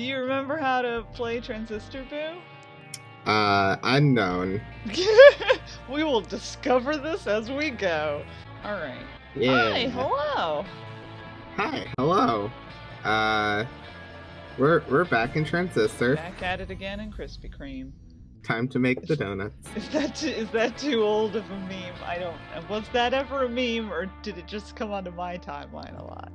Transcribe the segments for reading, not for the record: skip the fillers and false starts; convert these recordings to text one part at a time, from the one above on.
Do you remember how to play Transistor, Boo? Unknown. We will discover this as we go. Alright. Yeah. Hi, hello. Hi, hello. We're back in Transistor. Back at it again in Krispy Kreme. Time to make the donuts. Is that too old of a meme? I don't. Was that ever a meme, or did it just come onto my timeline a lot?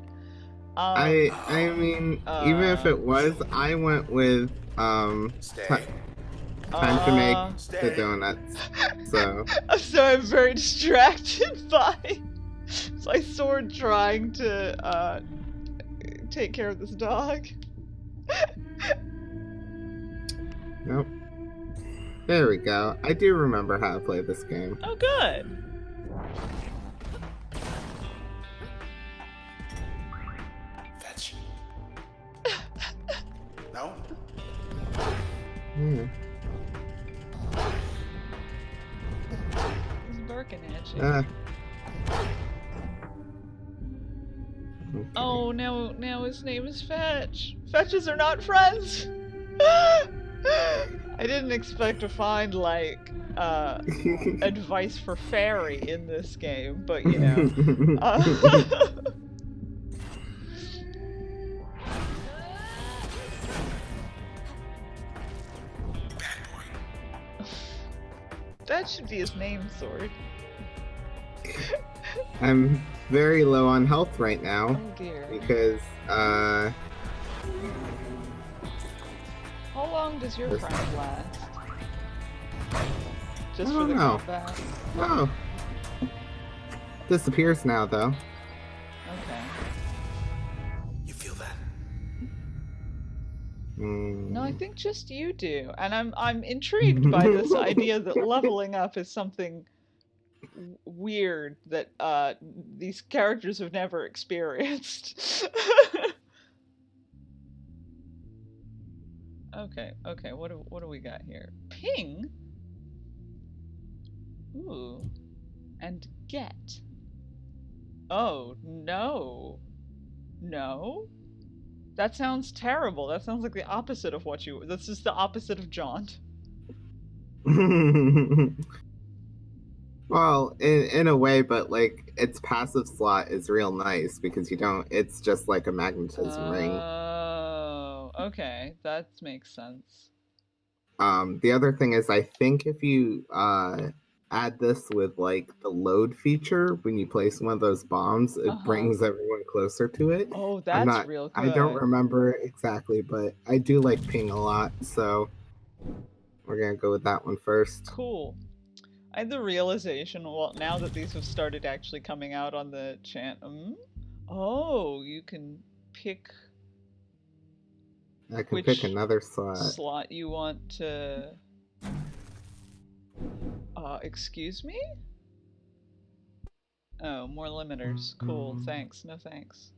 I mean, even if it was, I went with time to make the donuts. So. So I'm very distracted by Sword trying to take care of this dog. Nope. There we go. I do remember how to play this game. Oh, good. Fetch. No? He's barking at you. Okay. Oh, now his name is Fetch. Fetches are not friends. I didn't expect to find, like, advice for fairy in this game, but, you know. That should be his name, Sword. I'm very low on health right now. Oh, dear. Because, How long does your friend last? Just for the combat? Oh. Disappears now, though. Okay. You feel that? No, I think just you do. And I'm intrigued by this idea that leveling up is something weird that these characters have never experienced. Okay, what do we got here? Ping? Ooh. And get. Oh, no. No? That sounds terrible. That sounds like the opposite of what you... That's just the opposite of jaunt. Well, in a way, but, like, its passive slot is real nice because you don't... It's just like a magnetism ring. Oh, okay. That makes sense. The other thing is, I think if you add this with, like, the load feature, when you place one of those bombs, it brings everyone closer to it. Oh, that's real good. I don't remember exactly, but I do like ping a lot, so we're gonna go with that one first. Cool. I had the realization, well, now that these have started actually coming out on the channel. Oh, you can pick... I can pick another slot you want to... excuse me? Oh, more limiters. Cool, thanks. No thanks.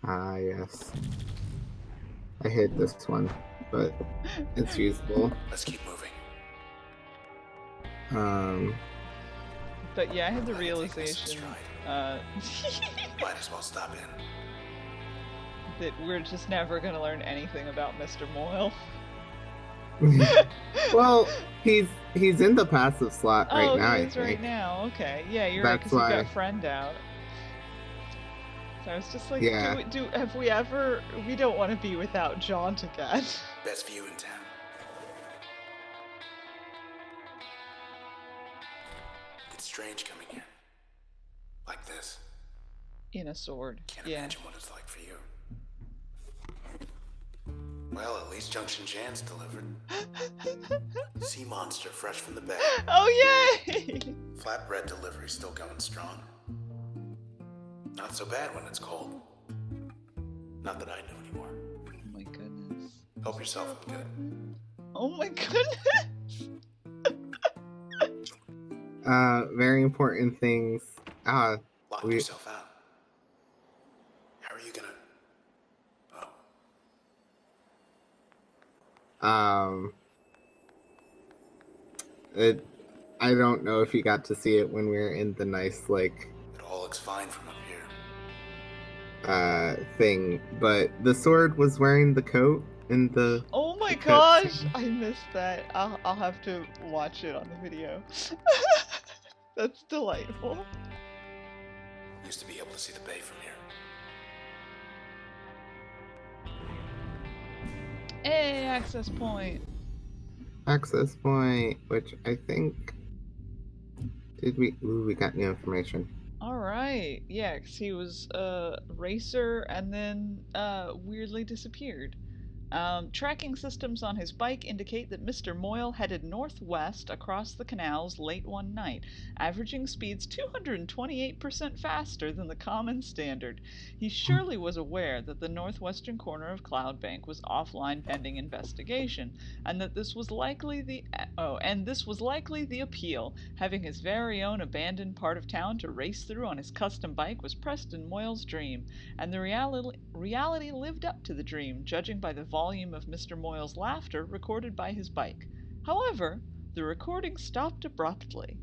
Ah, yes. I hate this one, but it's useful. Let's keep moving. But yeah, I had the realization, Might as well stop in. that we're just never gonna learn anything about Mr. Moyle. Well, he's in the passive slot right now. Oh, he is right now. Okay, yeah, you're right, because you've got friend out. So I was just like, have we ever... We don't want to be without Jaunt again. Best view in town. It's strange coming in. Like this. In a sword. Can't imagine what it's like for you. Well, at least Junction Jan's delivered. Sea monster fresh from the bag. Oh, yay! Flatbread delivery still going strong. Not so bad when it's cold. Not that I know anymore. Oh my goodness. Help yourself good. Oh my goodness! Very important things. Lock yourself out. How are you gonna... I don't know if you got to see it when we were in the nice like It all looks fine from up here. thing, but the sword was wearing the coat in the Oh my cut gosh, scene. I missed that. I'll have to watch it on the video. That's delightful. Used to be able to see the bay from here. Hey, access point. Access point, which I think did we? Ooh, we got new information. All right, yeah, 'cause he was a racer and then weirdly disappeared. Tracking systems on his bike indicate that Mr. Moyle headed northwest across the canals late one night, averaging speeds 228% faster than the common standard. He surely was aware that the northwestern corner of Cloudbank was offline pending investigation, and that this was likely the appeal. Having his very own abandoned part of town to race through on his custom bike was Preston Moyle's dream, and the reality lived up to the dream, judging by the volume of Mr. Moyle's laughter recorded by his bike. However, the recording stopped abruptly.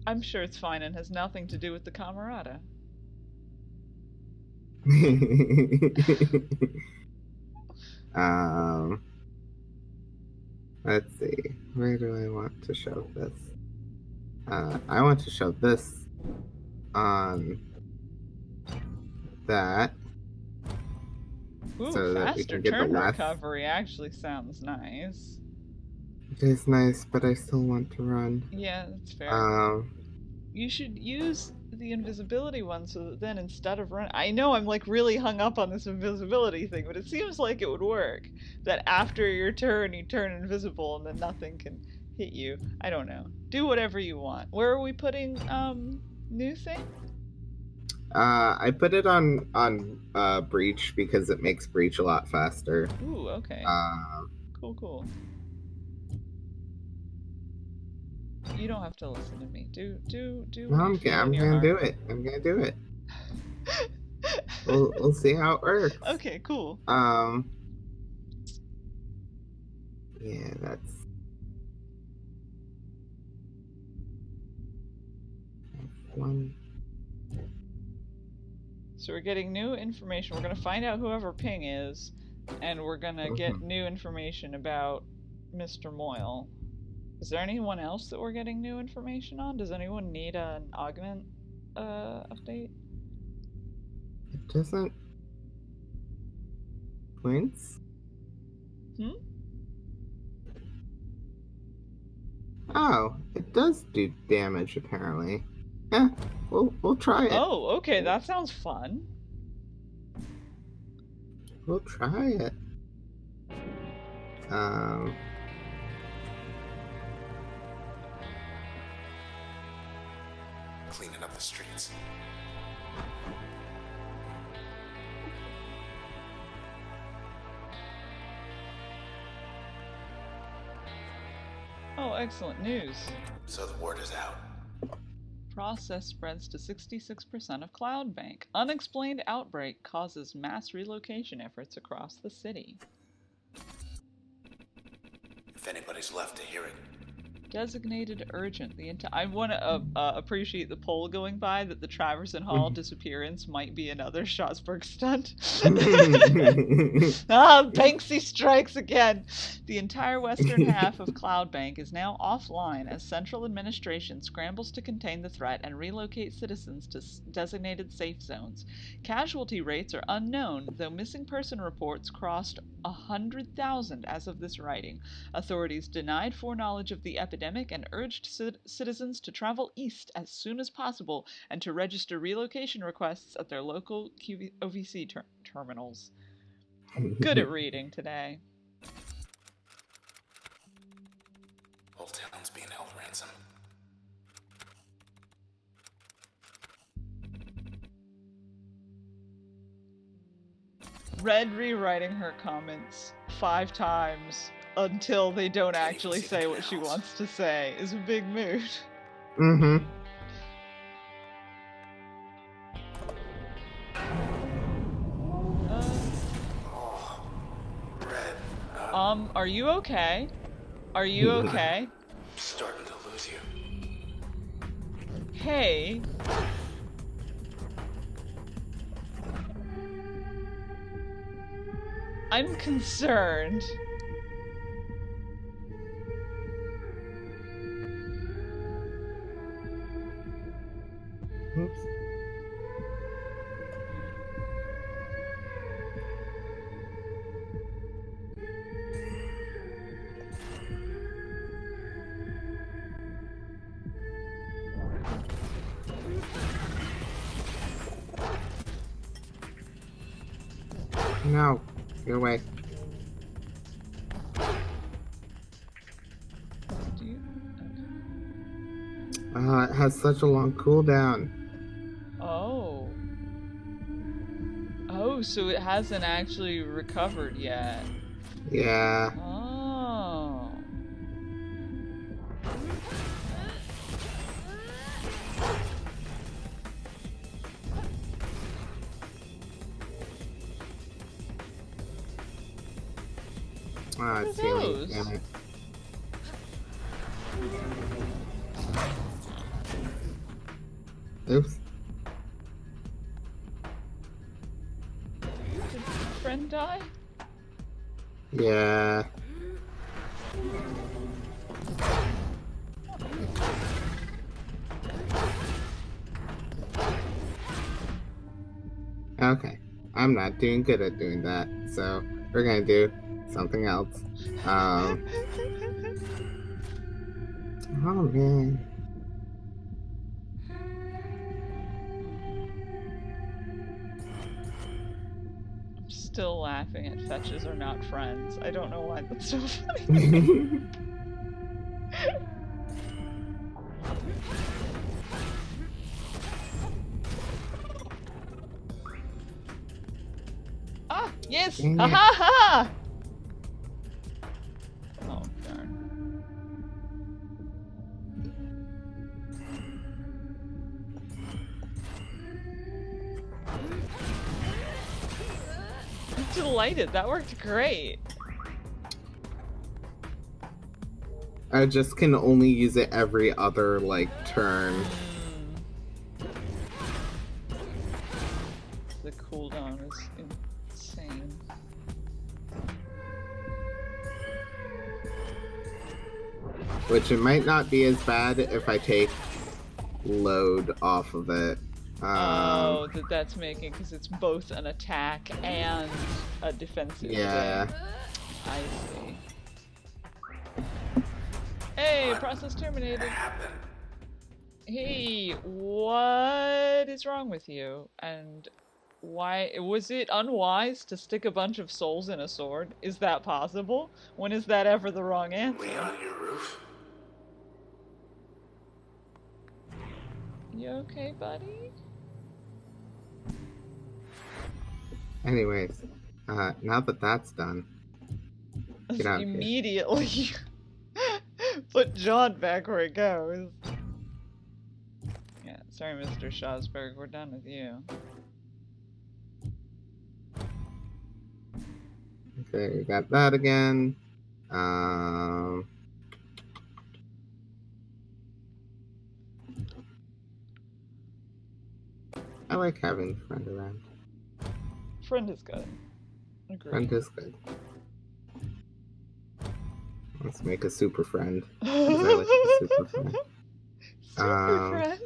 I'm sure it's fine and has nothing to do with the camerata. Let's see. Where do I want to show this? I want to show this on that. Ooh, So that we faster can get the turn last. recovery actually sounds nice. It is nice, but I still want to run. Yeah, that's fair. Um, You should use the invisibility one so that then instead of run, I know I'm like really hung up on this invisibility thing, but it seems like it would work. That after your turn, you turn invisible and then nothing can hit you. I don't know. Do whatever you want. Where are we putting new thing? I put it on Breach because it makes Breach a lot faster. Ooh, okay. Cool. You don't have to listen to me. Do. No, I'm gonna do it. I'm gonna do it. We'll see how it works. Okay, cool. Yeah, that's one. So we're getting new information. We're gonna find out whoever Ping is, and we're gonna get new information about Mr. Moyle. Is there anyone else that we're getting new information on? Does anyone need an augment update? It doesn't. Points? Oh, it does do damage apparently. Yeah, we'll try it. Oh, okay, that sounds fun. We'll try it. Cleaning up the streets. Oh, excellent news. So the word is out. Process spreads to 66% of Cloudbank. Unexplained outbreak causes mass relocation efforts across the city. If anybody's left to hear it. Designated urgent. I want to appreciate the poll going by that the Traverson Hall disappearance might be another Strasbourg stunt. Banksy strikes again. The entire western half of Cloudbank is now offline as central administration scrambles to contain the threat and relocate citizens to designated safe zones. Casualty rates are unknown, though missing person reports crossed 100,000 as of this writing. Authorities denied foreknowledge of the epidemic and urged citizens to travel east as soon as possible and to register relocation requests at their local OVC terminals. I'm good at reading today. Whole town's being held ransom. Red rewriting her comments 5 times until they don't actually say what she wants to say is a big mood. Red. Are you okay? Are you okay? I'm starting to lose you. Hey. I'm concerned. Oops. No, get away. Do you? It has such a long cooldown. Oh. Oh, so it hasn't actually recovered yet. Yeah. Oh. Ah, What are it's healing. those? Damn it. Oops. Did friend die? Yeah. Okay. I'm not doing good at doing that, so we're gonna do something else. Oh man. I'm still laughing at fetches are not friends. I don't know why that's so funny. Ah, yes! Dang Ha it. ha ha! Oh, darn. I'm delighted. That worked great. I just can only use it every other like turn. The cooldown is insane. Which it might not be as bad if I take load off of it. Oh, that's making because it's both an attack and a defensive Yeah. thing. I see. Hey, process terminated. Hey, what is wrong with you? And why was it unwise to stick a bunch of souls in a sword? Is that possible? When is that ever the wrong answer? We on your roof? You okay, buddy? Anyways, now that that's done, get out of here. Immediately put John back where it goes. Yeah, sorry, Mr. Shawsberg, we're done with you. Okay, we got that again. I like having a friend around. Friend is good. Agree. Friend is good. Let's make a super friend. 'Cause I like a super friend. Super friend?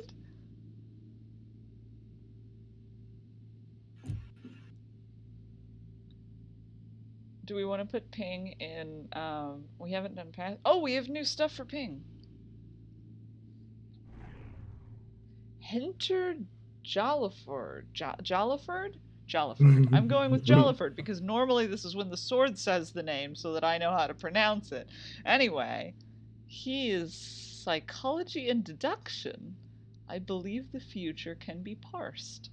Do we want to put Ping in, we haven't done past, oh, we have new stuff for Ping. Hinter Jolliford. Jolliford? Jolliford. I'm going with Jolliford because normally this is when the sword says the name so that I know how to pronounce it. Anyway, he is psychology and deduction. I believe the future can be parsed.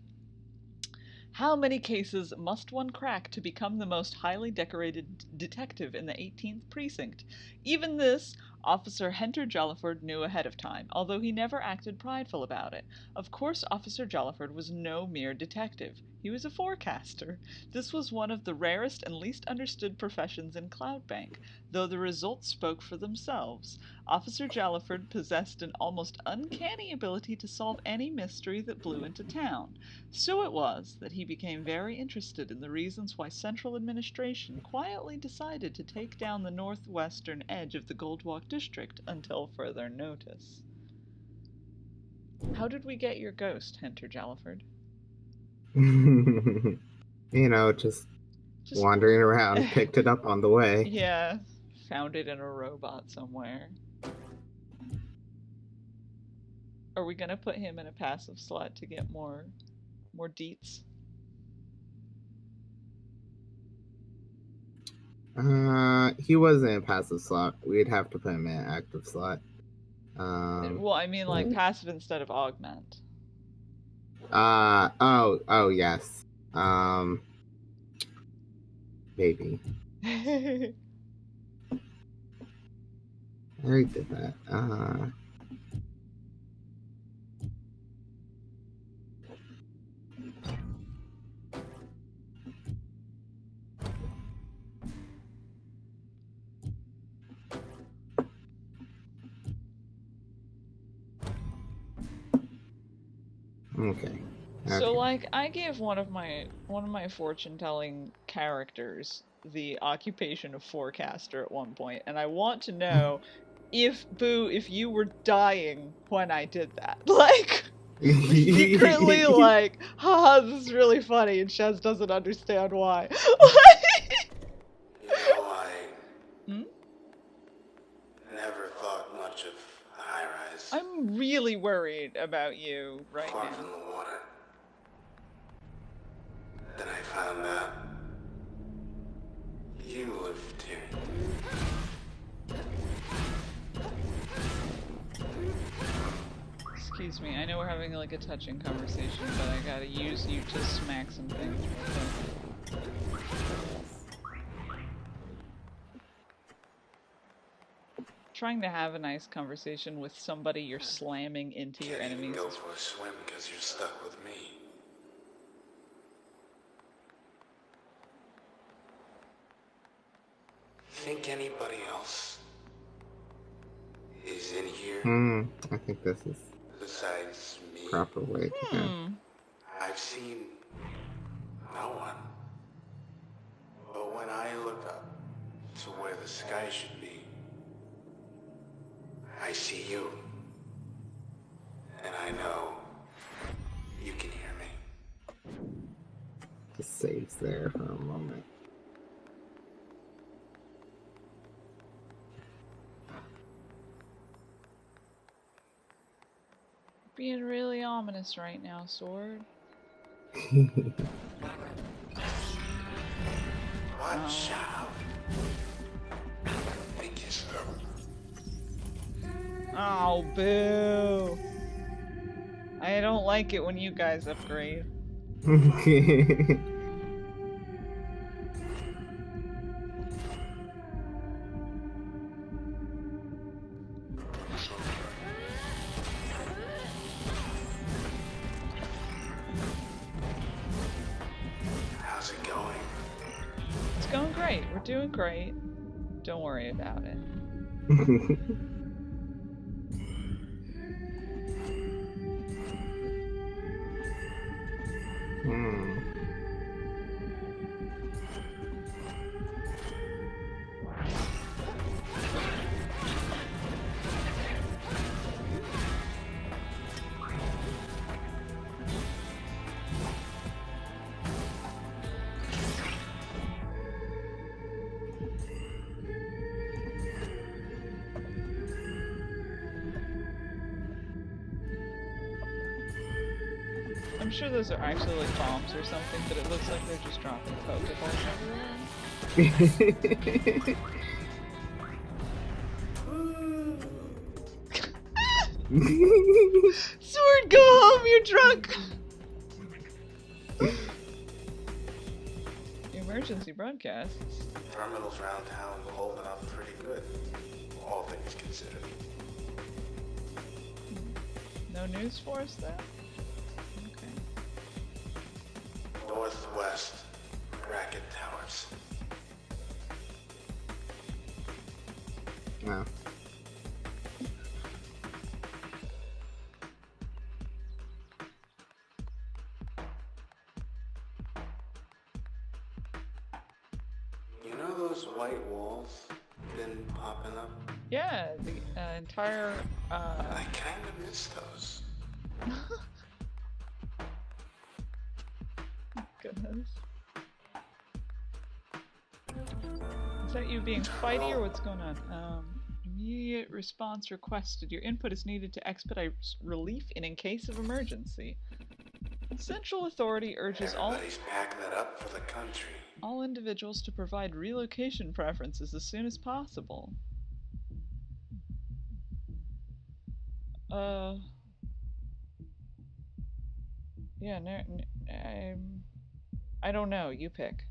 How many cases must one crack to become the most highly decorated detective in the 18th precinct? Even this, Officer Henter Jelliford knew ahead of time, although he never acted prideful about it. Of course, Officer Jelliford was no mere detective. He was a forecaster. This was one of the rarest and least understood professions in Cloudbank, though the results spoke for themselves. Officer Jelliford possessed an almost uncanny ability to solve any mystery that blew into town. So it was that he became very interested in the reasons why Central Administration quietly decided to take down the northwestern edge of the Goldwalk District until further notice. How did we get your ghost, Henter Jelliford? Just Just wandering around, picked it up on the way. yeah, found it in a robot somewhere. Are we gonna put him in a passive slot to get more deets? He wasn't in passive slot. We'd have to put him in active slot. Well, I mean like passive instead of augment. Oh yes. Maybe. I already did that. Okay. So like I gave one of my fortune telling characters the occupation of forecaster at one point, and I want to know if you were dying when I did that. Like secretly like, haha, this is really funny, and Shaz doesn't understand why. I never thought much of a high-rise. I'm really worried about you right Far now. from the water. Then I found out you lived here. Excuse me, I know we're having like a touching conversation, but I gotta use you to smack some things real quick. Trying to have a nice conversation with somebody you're slamming into your enemies. Go for a swim because you're stuck with me. Think anybody else is in here? I think this is besides me. Proper way to go. I've seen no one. But when I look up to where the sky should be, I see you. And I know you can hear me. Just saves there for a moment. Being really ominous right now, Sword. Watch out. Thank you, sir. Oh, boo. I don't like it when you guys upgrade. How's it going? It's going great. We're doing great. Don't worry about it. I'm sure those are actually like bombs or something, but it looks like they're just dropping Pokeballs everywhere. Sword, go home, you're drunk! Emergency broadcasts. Terminals around town holding up pretty good. all things considered. No news for us then? Okay. Northwest Bracket Towers. No. You know those white walls been popping up? Yeah, the entire. I kind of miss those. Goodness. Is that you being fighty or what's going on? Immediate response requested. Your input is needed to expedite relief in case of emergency. Central Authority urges Everybody's packing it up for the country. all individuals to provide relocation preferences as soon as possible. Yeah, no, I don't know. You pick.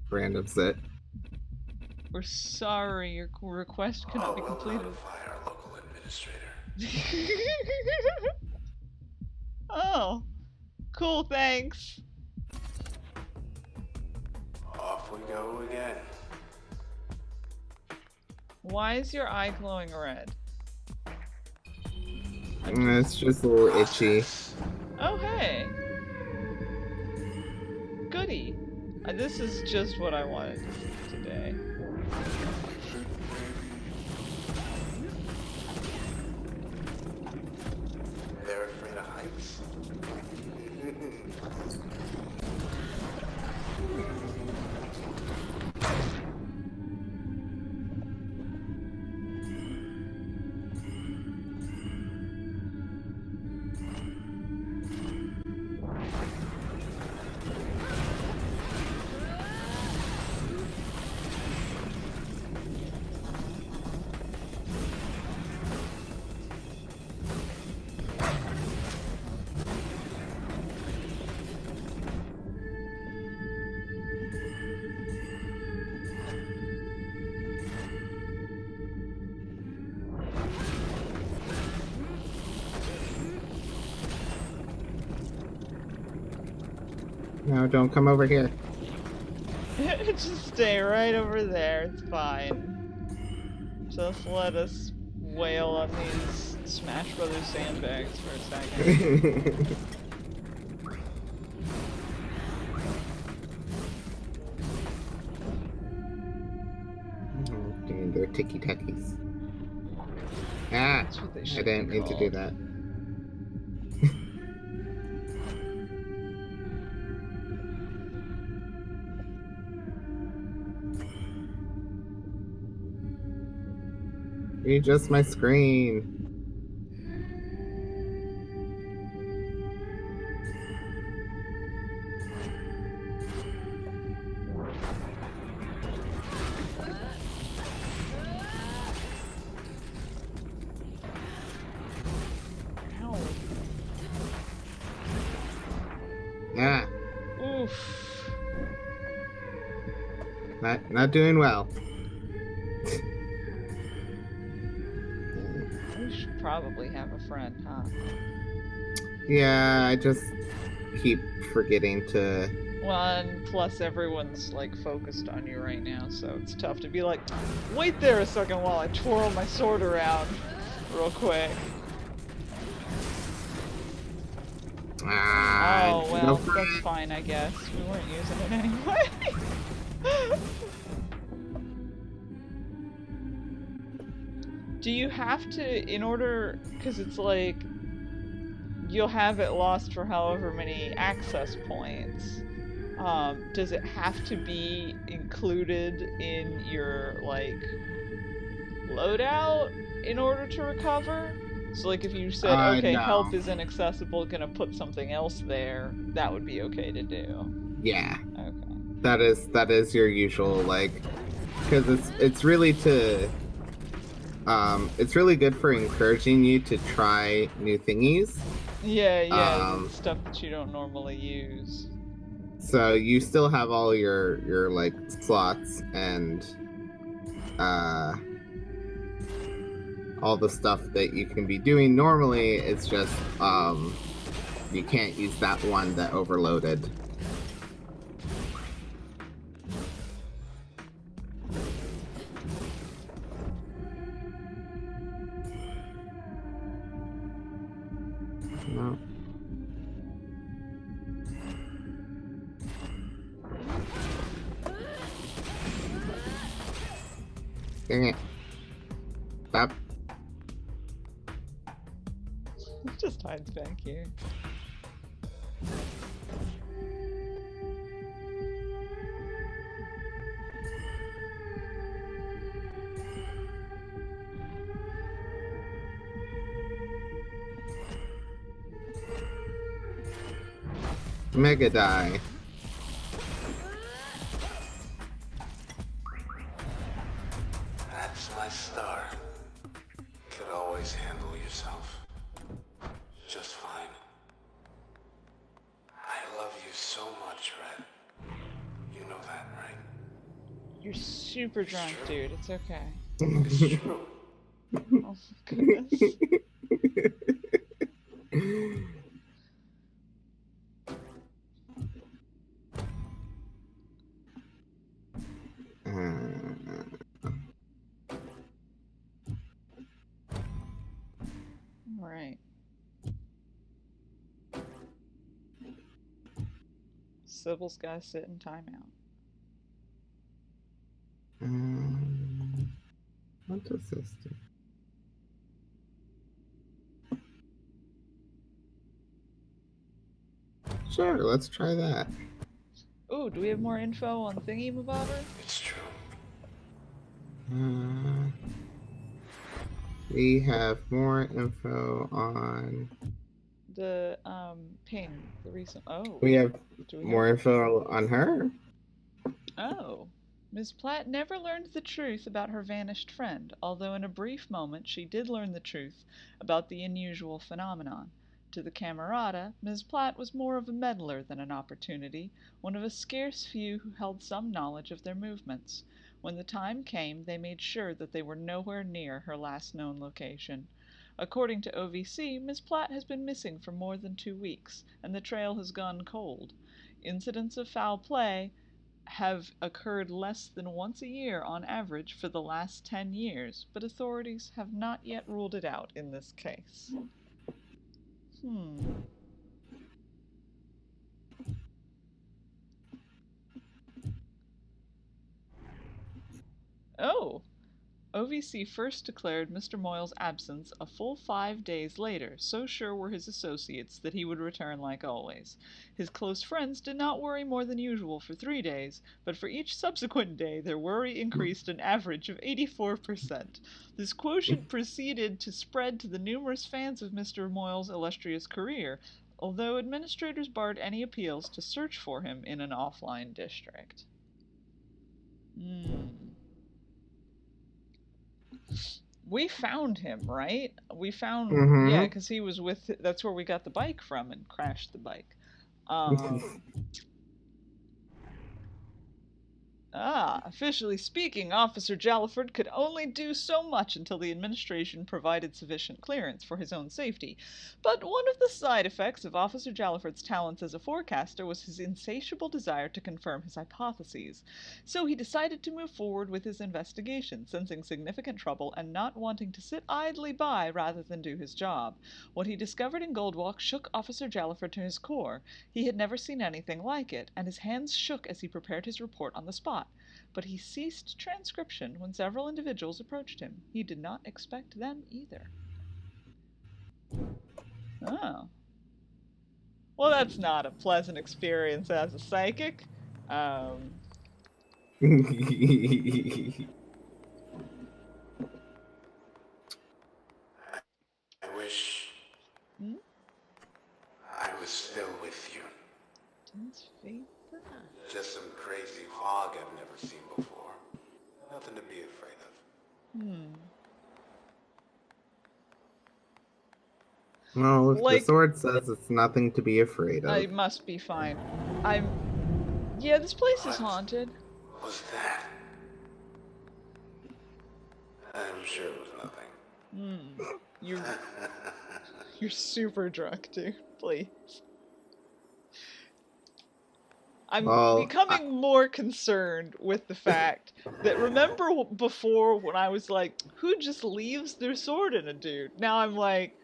Random set. We're sorry, your request cannot be completed. We'll notify our local administrator. Oh, cool, thanks. Off we go again. Why is your eye glowing red? It's just a little itchy. Oh, hey. Goody. This is just what I wanted to see today. They're afraid of heights. No, don't come over here. Just stay right over there, it's fine. Just let us wail on these Smash Brothers sandbags for a second. Doing their ticky-tackies. Ah! I didn't mean to do that. Readjust my screen. Ow. Ah, Oof. not doing well. We should probably have a friend, huh? Yeah, I just keep forgetting to. Well, and plus everyone's like focused on you right now, so it's tough to be like, wait there a second while I twirl my sword around real quick. Ah, Oh, well, no. that's fine, I guess. We weren't using it anyway. Do you have to, in order, because it's like, you'll have it lost for however many access points. Does it have to be included in your, like, loadout in order to recover? So, like, if you said, okay, no. help is inaccessible, gonna put something else there, that would be okay to do. Yeah. Okay. That is your usual, like, because it's really to. It's really good for encouraging you to try new thingies, Yeah, the Um, stuff that you don't normally use. so you still have all your like slots and all the stuff that you can be doing normally. It's just you can't use that one that overloaded. No. Dang it. Stop. It just hides back here. Mega die. That's my star. Could always handle yourself just fine. I love you so much, Red. You know that, right? You're super drunk, dude. It's okay. It's true. Oh, goodness. All right. Sybil's gotta sit in timeout. What does this do? Sure, let's try that. Oh, do we have more info on Thingy Mabobber? It's true. We have more info on. The ping, the recent. Oh, We have do we more have? info on her. Oh, Miss Platt never learned the truth about her vanished friend, although in a brief moment she did learn the truth about the unusual phenomenon. To the Camerata, Miss Platt was more of a meddler than an opportunity, one of a scarce few who held some knowledge of their movements. When the time came, they made sure that they were nowhere near her last known location. According to OVC, Miss Platt has been missing for more than 2 weeks, and the trail has gone cold. Incidents of foul play have occurred less than once a year on average for the last 10 years, but authorities have not yet ruled it out in this case. Oh, OVC first declared Mr. Moyle's absence a full 5 days later, so sure were his associates that he would return like always. His close friends did not worry more than usual for 3 days, but for each subsequent day their worry increased an average of 84%. This quotient proceeded to spread to the numerous fans of Mr. Moyle's illustrious career, although administrators barred any appeals to search for him in an offline district. We found him, right? We found, yeah, because he was with, that's where we got the bike from and crashed the bike. Officially speaking, Officer Jalliford could only do so much until the administration provided sufficient clearance for his own safety. But one of the side effects of Officer Jalliford's talents as a forecaster was his insatiable desire to confirm his hypotheses. So he decided to move forward with his investigation, sensing significant trouble and not wanting to sit idly by rather than do his job. What he discovered in Goldwalk shook Officer Jalliford to his core. He had never seen anything like it, and his hands shook as he prepared his report on the spot. But he ceased transcription when several individuals approached him. He did not expect them either. Oh. Well, that's not a pleasant experience as a psychic. I wish I was still with you. Just some crazy hog I've never seen before. Nothing to be afraid of. Well, if the Like, sword says it's nothing to be afraid I of. must be fine. Yeah, this place is What? haunted. Was that? I'm sure it was nothing. You're super drunk, dude. Please. I'm Well, becoming more concerned with the fact that remember before when I was like, who just leaves their sword in a dude? Now I'm like,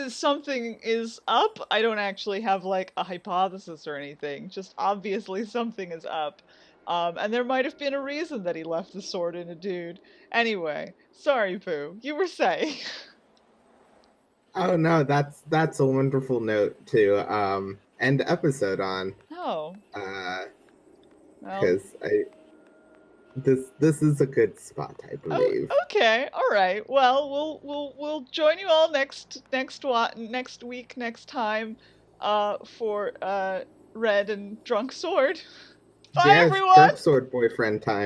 something is up. I don't actually have like a hypothesis or anything. Just obviously something is up. And there might have been a reason that he left the sword in a dude. Anyway, sorry, Pooh. You were saying. oh no, that's a wonderful note to end episode on. Oh, Uh, well. because I this is a good spot, I Oh, believe. okay. All right. Well, we'll join you all next week, next time for Red and Drunk Sword. Bye Yes, everyone. drunk sword boyfriend time.